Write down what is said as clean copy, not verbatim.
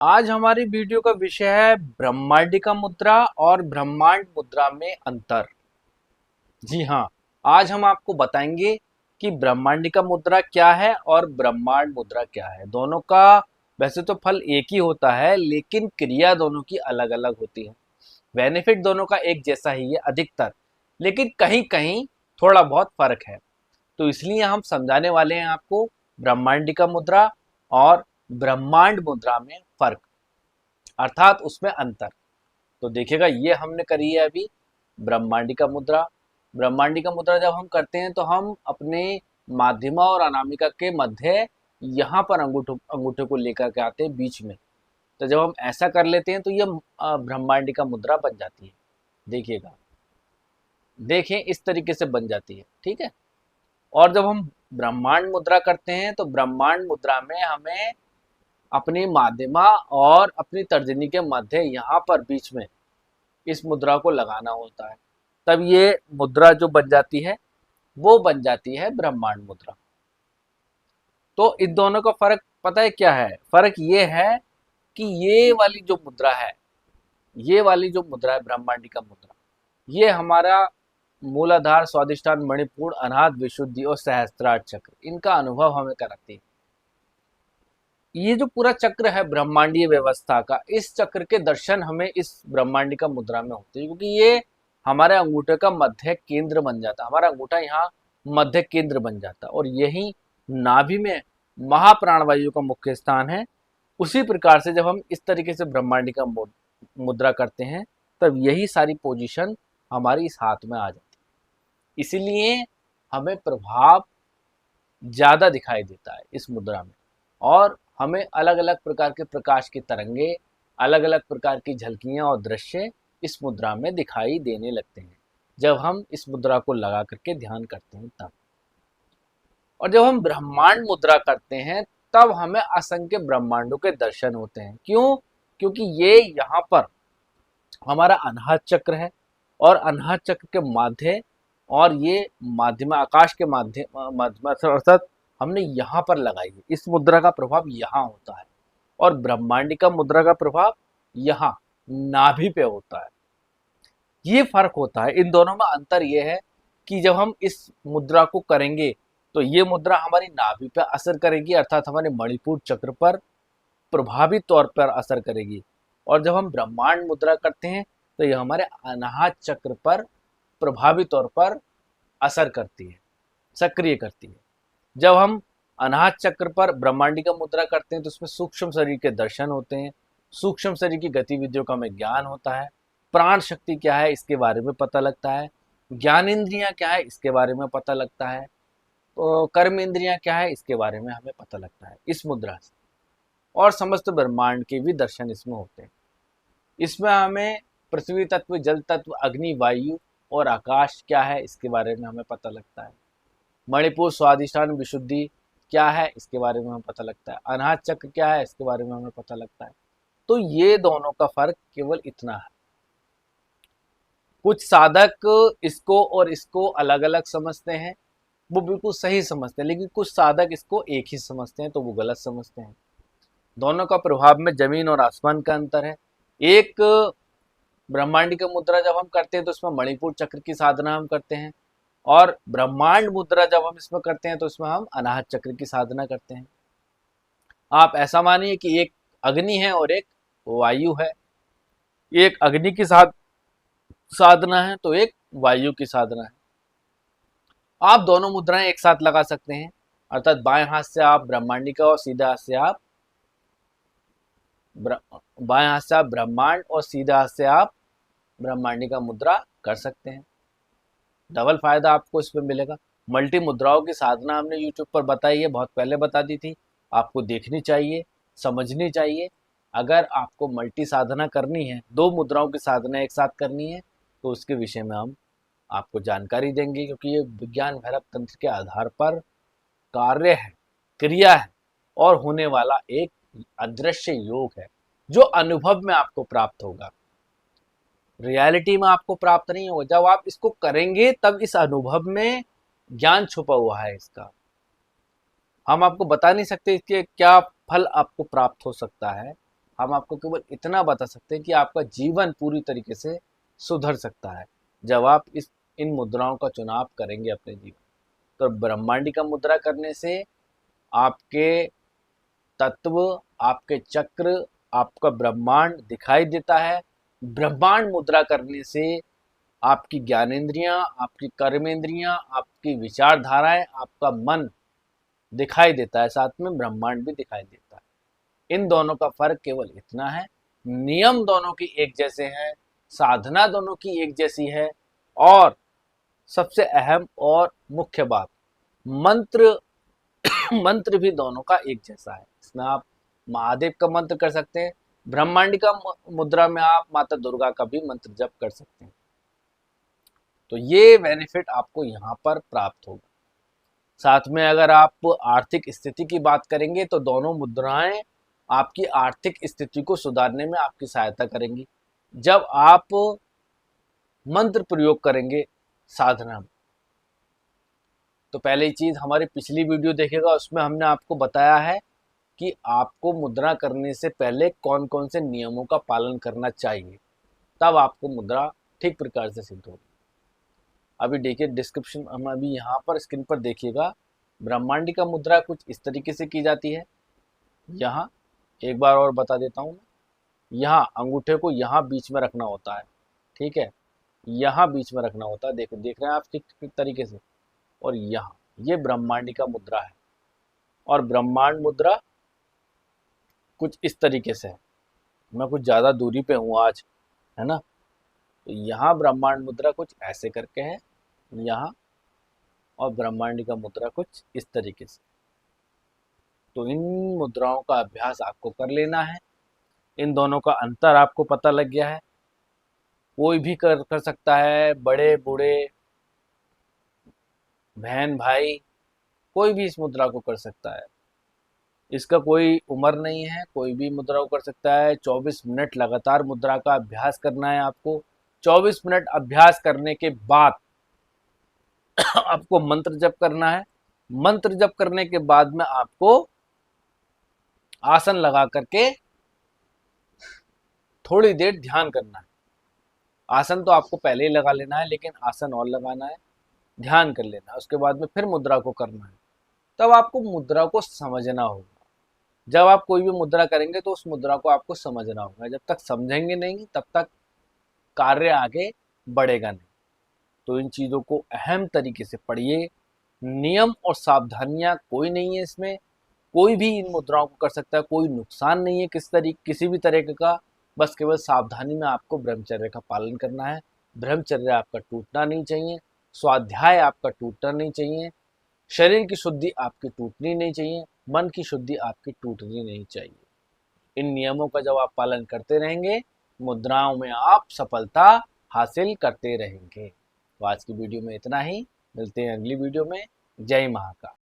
आज हमारी वीडियो का विषय है ब्रह्मांडिका मुद्रा और ब्रह्मांड मुद्रा में अंतर। जी हाँ, आज हम आपको बताएंगे कि ब्रह्मांडिका मुद्रा क्या है और ब्रह्मांड मुद्रा क्या है। दोनों का वैसे तो फल एक ही होता है, लेकिन क्रिया दोनों की अलग अलग होती है। बेनिफिट दोनों का एक जैसा ही है अधिकतर, लेकिन कहीं कहीं थोड़ा बहुत फर्क है। तो इसलिए हम समझाने वाले हैं आपको ब्रह्मांडिका मुद्रा और ब्रह्मांड मुद्रा में फर्क, अर्थात उसमें अंतर। तो देखिएगा, ये हमने करी है अभी ब्रह्मांडिका मुद्रा। ब्रह्मांडिका मुद्रा जब हम करते हैं तो हम अपने माध्यमा और अनामिका के मध्य यहाँ पर अंगूठे अंगूठे को लेकर के आते हैं बीच में। तो जब हम ऐसा कर लेते हैं तो ये ब्रह्मांडिका मुद्रा बन जाती है। देखिएगा, देखें इस तरीके से बन जाती है, ठीक है। और जब हम ब्रह्मांड मुद्रा करते हैं तो ब्रह्मांड मुद्रा में हमें अपनी माध्यमा और अपनी तर्जनी के मध्य यहाँ पर बीच में इस मुद्रा को लगाना होता है। तब ये मुद्रा जो बन जाती है वो बन जाती है ब्रह्मांड मुद्रा। तो इन दोनों का फर्क पता है क्या है? फर्क ये है कि ये वाली जो मुद्रा है, ये वाली जो मुद्रा है ब्रह्मांडिका मुद्रा, ये हमारा मूलाधार, स्वादिष्ठान, मणिपुर, अनाहत विशुद्धि और सहस्त्रार चक्र, इनका अनुभव हमें कराती है। ये जो पूरा चक्र है ब्रह्मांडीय व्यवस्था का, इस चक्र के दर्शन हमें इस ब्रह्मांडिका मुद्रा में होते हैं, क्योंकि ये हमारे अंगूठे का मध्य केंद्र बन जाता है। हमारा अंगूठा यहाँ मध्य केंद्र बन जाता है और यही नाभि में महाप्राणवायु का मुख्य स्थान है। उसी प्रकार से जब हम इस तरीके से ब्रह्मांडिका मुद्रा करते हैं, तब यही सारी पोजीशन हमारी इस हाथ में आ जाती है। इसीलिए हमें प्रभाव ज्यादा दिखाई देता है इस मुद्रा में, और हमें अलग अलग प्रकार के प्रकाश की तरंगे, अलग अलग प्रकार की झलकियां और दृश्य इस मुद्रा में दिखाई देने लगते हैं जब हम इस मुद्रा को लगा करके ध्यान करते हैं तब। और जब हम ब्रह्मांड मुद्रा करते हैं तब हमें असंख्य ब्रह्मांडों के दर्शन होते हैं। क्यों? क्योंकि ये यहाँ पर हमारा अनाहत चक्र है और अनाहत चक्र के माध्य, और ये माध्यम आकाश के माध्यम अर्थात हमने यहाँ पर लगाई है। इस मुद्रा का प्रभाव यहाँ होता है और ब्रह्मांडिका मुद्रा का प्रभाव यहाँ नाभि पे होता है। ये फर्क होता है। इन दोनों में अंतर ये है कि जब हम इस मुद्रा को करेंगे तो ये मुद्रा हमारी नाभि पर असर करेगी, अर्थात हमारे मणिपुर चक्र पर प्रभावी तौर पर असर करेगी। और जब हम ब्रह्मांड मुद्रा करते हैं तो ये हमारे अनाहत चक्र पर प्रभावी तौर पर असर करती है, सक्रिय करती है। जब हम अनाहत चक्र पर ब्रह्मांडिका मुद्रा करते हैं तो उसमें सूक्ष्म शरीर के दर्शन होते हैं, सूक्ष्म शरीर की गतिविधियों का हमें ज्ञान होता है, प्राण शक्ति क्या है इसके बारे में पता लगता है, ज्ञान इंद्रियां क्या है इसके बारे में पता लगता है, तो कर्म इंद्रियां क्या है इसके बारे में हमें पता लगता है इस मुद्रा से। और समस्त ब्रह्मांड के भी दर्शन इसमें होते हैं। इसमें हमें पृथ्वी तत्व, जल तत्व, अग्नि, वायु और आकाश क्या है इसके बारे में हमें पता लगता है। मणिपुर, स्वादिष्ठान, विशुद्धि क्या है इसके बारे में हमें पता लगता है। अनाहत चक्र क्या है इसके बारे में हमें पता लगता है। तो ये दोनों का फर्क केवल इतना है। कुछ साधक इसको और इसको अलग अलग समझते हैं, वो बिल्कुल सही समझते हैं, लेकिन कुछ साधक इसको एक ही समझते हैं, तो वो गलत समझते हैं। दोनों का प्रभाव में जमीन और आसमान का अंतर है। एक ब्रह्मांडिक मुद्रा जब हम करते हैं तो इसमें मणिपुर चक्र की साधना हम करते हैं, और ब्रह्मांड मुद्रा जब हम इसमें करते हैं तो इसमें हम अनाहत चक्र की साधना करते हैं। आप ऐसा मानिए कि एक अग्नि है और एक वायु है। एक अग्नि की साधना है तो एक वायु की साधना है। आप दोनों मुद्राएं एक साथ लगा सकते हैं, अर्थात बाएं हाथ से आप ब्रह्मांडिका और सीधे हाथ से आप बाएं हाथ से आप ब्रह्मांड और सीधे हाथ से आप ब्रह्मांडिका मुद्रा कर सकते हैं। डबल फायदा आपको इसमें मिलेगा। मल्टी मुद्राओं की साधना हमने यूट्यूब पर बताई है, बहुत पहले बता दी थी। आपको देखनी चाहिए, समझनी चाहिए। अगर आपको मल्टी साधना करनी है, दो मुद्राओं की साधना एक साथ करनी है, तो उसके विषय में हम आपको जानकारी देंगे, क्योंकि ये विज्ञान भैरव तंत्र के आधार पर कार्य है, क्रिया है और होने वाला एक अदृश्य योग है जो अनुभव में आपको प्राप्त होगा, रियलिटी में आपको प्राप्त नहीं होगा। जब आप इसको करेंगे तब इस अनुभव में ज्ञान छुपा हुआ है इसका। हम आपको बता नहीं सकते इसके क्या फल आपको प्राप्त हो सकता है, हम आपको केवल इतना बता सकते हैं कि आपका जीवन पूरी तरीके से सुधर सकता है जब आप इन मुद्राओं का चुनाव करेंगे अपने जीवन। तो ब्रह्मांडिका मुद्रा करने से आपके तत्व, आपके चक्र, आपका ब्रह्मांड दिखाई देता है। ब्रह्मांड मुद्रा करने से आपकी ज्ञानेंद्रियां, आपकी कर्मेंद्रियां, आपकी विचारधाराएं, आपका मन दिखाई देता है, साथ में ब्रह्मांड भी दिखाई देता है। इन दोनों का फर्क केवल इतना है, नियम दोनों की एक जैसे हैं, साधना दोनों की एक जैसी है, और सबसे अहम और मुख्य बात, मंत्र मंत्र भी दोनों का एक जैसा है। इसमें आप महादेव का मंत्र कर सकते हैं, ब्रह्मांडिका मुद्रा में आप माता दुर्गा का भी मंत्र जप कर सकते हैं। तो ये बेनिफिट आपको यहाँ पर प्राप्त होगा। साथ में अगर आप आर्थिक स्थिति की बात करेंगे तो दोनों मुद्राएं आपकी आर्थिक स्थिति को सुधारने में आपकी सहायता करेंगी। जब आप मंत्र प्रयोग करेंगे साधना में, तो पहली चीज हमारी पिछली वीडियो देखेगा, उसमें हमने आपको बताया है कि आपको मुद्रा करने से पहले कौन कौन से नियमों का पालन करना चाहिए, तब आपको मुद्रा ठीक प्रकार से सिद्ध होगी। अभी देखिए डिस्क्रिप्शन, हम अभी यहाँ पर स्क्रीन पर देखिएगा, ब्रह्मांडिका मुद्रा कुछ इस तरीके से की जाती है। यहाँ एक बार और बता देता हूँ, यहाँ अंगूठे को यहाँ बीच में रखना होता है, ठीक है, यहाँ बीच में रखना होता है, देख रहे हैं आप किस तरीके से, और यहाँ ये ब्रह्मांडिका मुद्रा है। और ब्रह्मांड मुद्रा कुछ इस तरीके से है, मैं कुछ ज़्यादा दूरी पे हूँ आज, है ना, तो यहाँ ब्रह्मांड मुद्रा कुछ ऐसे करके है यहाँ, और ब्रह्मांडिका मुद्रा कुछ इस तरीके से। तो इन मुद्राओं का अभ्यास आपको कर लेना है। इन दोनों का अंतर आपको पता लग गया है। कोई भी कर सकता है, बड़े बूढ़े, बहन भाई, कोई भी इस मुद्रा को कर सकता है। इसका कोई उम्र नहीं है, कोई भी मुद्रा को कर सकता है। 24 मिनट लगातार मुद्रा का अभ्यास करना है आपको। 24 मिनट अभ्यास करने के बाद आपको मंत्र जप करना है। मंत्र जप करने के बाद में आपको आसन लगा करके थोड़ी देर ध्यान करना है। आसन तो आपको पहले ही लगा लेना है, लेकिन आसन और लगाना है, ध्यान कर लेना है, उसके बाद में फिर मुद्रा को करना है। तब आपको मुद्रा को समझना होगा। जब आप कोई भी मुद्रा करेंगे तो उस मुद्रा को आपको समझना होगा। जब तक समझेंगे नहीं तब तक कार्य आगे बढ़ेगा नहीं। तो इन चीज़ों को अहम तरीके से पढ़िए। नियम और सावधानियां कोई नहीं है इसमें, कोई भी इन मुद्राओं को कर सकता है, कोई नुकसान नहीं है किसी भी तरीके का। बस केवल सावधानी में आपको ब्रह्मचर्य का पालन करना है। ब्रह्मचर्य आपका टूटना नहीं चाहिए, स्वाध्याय आपका टूटना नहीं चाहिए, शरीर की शुद्धि आपकी टूटनी नहीं चाहिए, मन की शुद्धि आपकी टूटनी नहीं चाहिए। इन नियमों का जब आप पालन करते रहेंगे, मुद्राओं में आप सफलता हासिल करते रहेंगे। तो आज की वीडियो में इतना ही, मिलते हैं अगली वीडियो में। जय महाकाल।